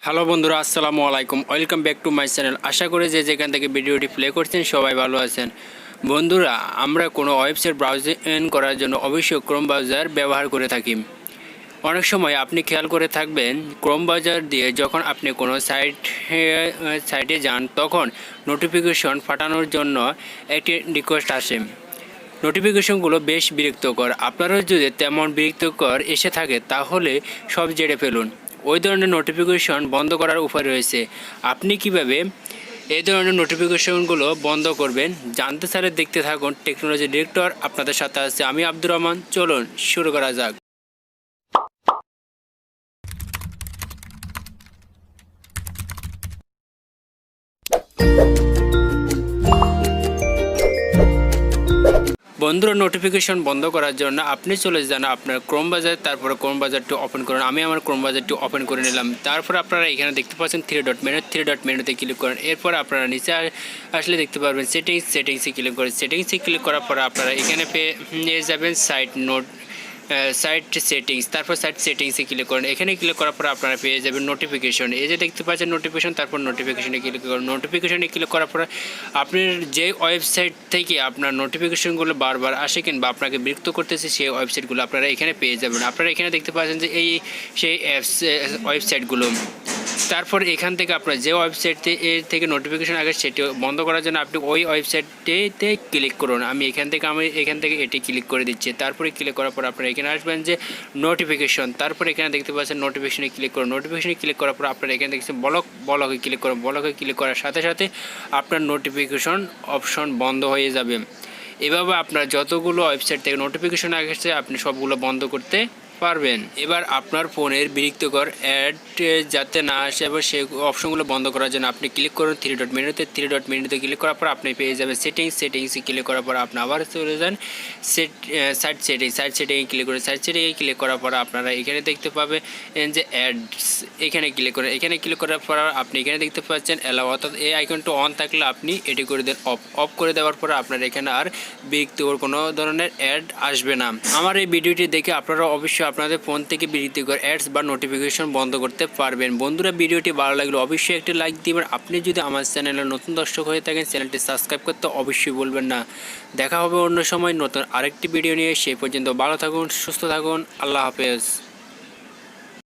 Hello বন্ধুরা, আসসালামু আলাইকুম। Welcome back to my channel. আশা করি যে যেখান থেকে ভিডিওটি প্লে করছেন সবাই ভালো আছেন। বন্ধুরা, আমরা কোনো ওয়েবসাইট ব্রাউজিং করার জন্য অবশ্যই ক্রোম ব্রাউজার ব্যবহার করে থাকি। অনেক সময় আপনি খেয়াল করে থাকবেন, ক্রোম ব্রাউজার দিয়ে যখন আপনি কোনো সাইটে যান তখন নোটিফিকেশন পাঠানোর জন্য একটি রিকোয়েস্ট আসে। নোটিফিকেশনগুলো বেশ বিরক্তকর। আপনারও যদি তেমন বিরক্তকর এসে থাকে তাহলে সব জেনে ফেলুন। ওই ধরনের নোটিফিকেশন বন্ধ করার উপায় রয়েছে। আপনি কিভাবে এই ধরনের নোটিফিকেশনগুলো বন্ধ করবেন জানতে চাইলে দেখতে থাকুন। টেকনোলজি ডিরেক্টর আপনাদের সাথে আছে আমি আব্দুর রহমান। চলুন শুরু করা যাক। বন্ধুরা, নোটিফিকেশন বন্ধ করার জন্য আপনি চলে যান আপনার ক্রোম ব্রাউজার, তারপরে ক্রোম ব্রাউজারটি ওপেন করুন। আমি আমার ক্রোম ব্রাউজারটি ওপেন করে নিলাম। তারপর আপনারা এখানে দেখতে পাচ্ছেন থ্রি ডট মেনুতে ক্লিক করেন। এরপর আপনারা নিচে আসলে দেখতে পারবেন সেটিংসে ক্লিক করেন। সেটিংসে ক্লিক করার পর আপনারা এখানে পেয়ে যাবেন সাইট সেটিংস। তারপর সাইট সেটিংসে ক্লিক করেন। এখানে ক্লিক করার পর আপনারা পেয়ে যাবেন নোটিফিকেশন। এই যে দেখতে পাচ্ছেন নোটিফিকেশন, তারপর নোটিফিকেশনে ক্লিক করেন। নোটিফিকেশনে ক্লিক করার পর আপনার যে ওয়েবসাইট থেকে আপনার নোটিফিকেশনগুলো বারবার আসে কিংবা আপনাকে বিরক্ত করতেছে সেই ওয়েবসাইটগুলো আপনারা এখানে পেয়ে যাবেন। আপনারা এখানে দেখতে পাচ্ছেন যে সেই ওয়েবসাইটগুলো। তারপর এখান থেকে আপনার যে ওয়েবসাইট থেকে নোটিফিকেশন আগে সেটি বন্ধ করার জন্য আপনি ওই ওয়েবসাইটটিতে ক্লিক করুন। আমি এখান থেকে এটি ক্লিক করে দিচ্ছি। তারপরে ক্লিক করার পর আপনারা এখানে আসবেন যে নোটিফিকেশন। তারপরে এখানে দেখতে পাচ্ছেন নোটিফিকেশনে ক্লিক করুন। নোটিফিকেশনে ক্লিক করার পর আপনারা এখানে দেখছেন ব্লকে ক্লিক করুন। ব্লকে ক্লিক করার সাথে সাথে আপনার নোটিফিকেশন অপশন বন্ধ হয়ে যাবে। এভাবে আপনার যতগুলো ওয়েবসাইট থেকে নোটিফিকেশন আসছে আপনি সবগুলো বন্ধ করতে পারবেন। এবার আপনার ফোনের বিরক্তিকর অ্যাড যাতে না আসে এবং সেই অপশনগুলো বন্ধ করার জন্য আপনি ক্লিক করুন থ্রি ডট মেনুতে ক্লিক করার পর আপনি পেয়ে যাবেন সেটিংসে ক্লিক করার পর আপনি আবার চলে যান সাইট সেটিংয়ে ক্লিক করুন। সাইট সেটিংয়ে ক্লিক করার পর আপনারা এখানে দেখতে পাবেন যে অ্যাডস, এখানে ক্লিক করেন। এখানে ক্লিক করার পর আপনি এখানে দেখতে পাচ্ছেন অ্যালাউ, অর্থাৎ এই আইকনটা অন থাকলে আপনি এটি করে দেন অফ করে দেওয়ার পর আপনার এখানে আর বিরক্তিকর কোনো ধরনের অ্যাড আসবে না। আমার এই ভিডিওটি দেখে আপনারা অবশ্যই আপনাদের ফোন থেকে বিরক্তিকর অ্যাডস বা নোটিফিকেশন বন্ধ করতে পারবেন। বন্ধুরা, ভিডিওটি ভালো লাগলে অবশ্যই একটি লাইক দিবেন। আপনি যদি আমার চ্যানেলের নতুন দর্শক হয়ে থাকেন চ্যানেলটি সাবস্ক্রাইব করতে অবশ্যই বলবেন না। দেখা হবে অন্য সময় নতুন আরেকটি ভিডিও নিয়ে। সেই পর্যন্ত ভালো থাকুন, সুস্থ থাকুন। আল্লাহ হাফেজ।